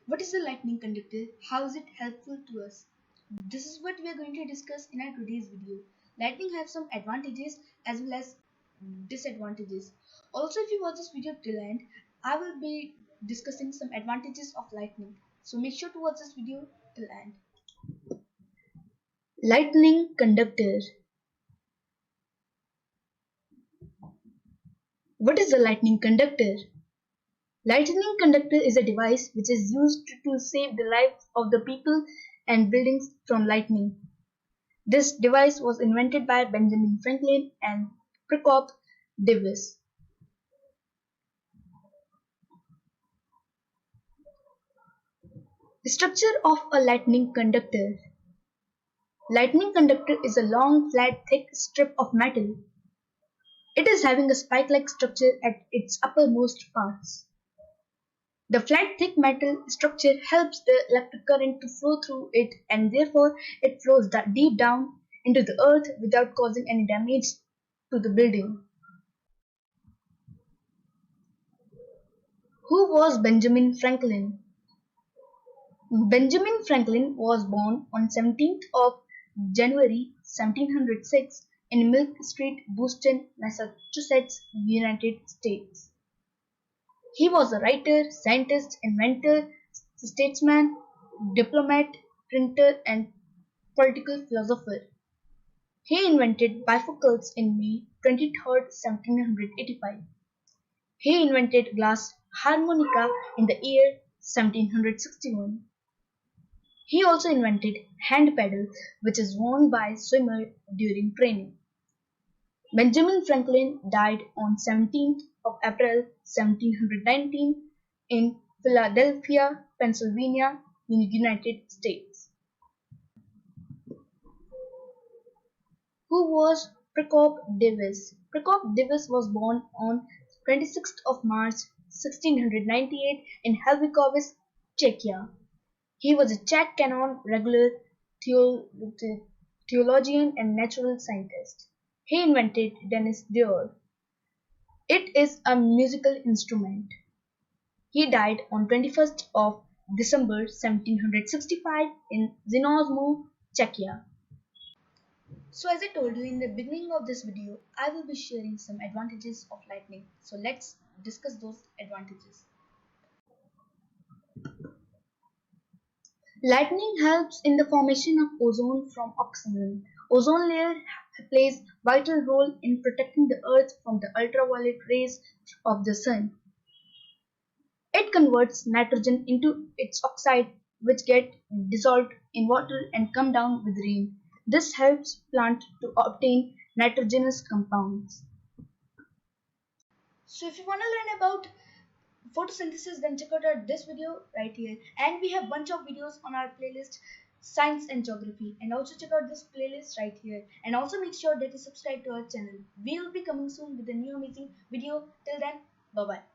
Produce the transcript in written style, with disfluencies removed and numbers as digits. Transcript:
What is the lightning conductor? How is it helpful to us? This is what we are going to discuss in our today's video. Lightning has some advantages as well as disadvantages. Also, if you watch this video till end, I will be discussing some advantages of lightning. So make sure to watch this video till end. Lightning conductor. What is a lightning conductor? Lightning conductor is a device which is used to save the lives of the people and buildings from lightning. This device was invented by Benjamin Franklin and Prokop Diviš. The structure of a lightning conductor. Lightning conductor is a long, flat, thick strip of metal. It is having a spike-like structure at its uppermost parts. The flat, thick metal structure helps the electric current to flow through it, and therefore it flows deep down into the earth without causing any damage to the building. Who was Benjamin Franklin? Benjamin Franklin was born on 17th of January 1706 in Milk Street, Boston, Massachusetts, United States. He was a writer, scientist, inventor, statesman, diplomat, printer, and political philosopher. He invented bifocals in May 23rd, 1785. He invented glass harmonica in the year 1761. He also invented hand paddle, which is worn by swimmers during training. Benjamin Franklin died on 17th of April 1719 in Philadelphia, Pennsylvania, United States. Who was Prokop Diviš? Prokop Diviš was born on 26th of March 1698 in Helvikovich, Czechia. He was a Czech canon, regular theologian and natural scientist. He invented Dennis d'Or. It is a musical instrument. He died on 21st of December 1765 in Znojmo, Czechia. So as I told you in the beginning of this video, I will be sharing some advantages of lightning. So let's discuss those advantages. Lightning helps in the formation of ozone from oxygen. Ozone layer plays vital role in protecting the earth from the ultraviolet rays of the sun. It converts nitrogen into its oxide, which get dissolved in water and come down with rain. This helps plant to obtain nitrogenous compounds. So if you want to learn about photosynthesis, then check out this video right here, and we have bunch of videos on our playlist science and geography, and also check out this playlist right here, and also make sure that you subscribe to our channel. We will be coming soon with a new amazing video. Till then, bye bye.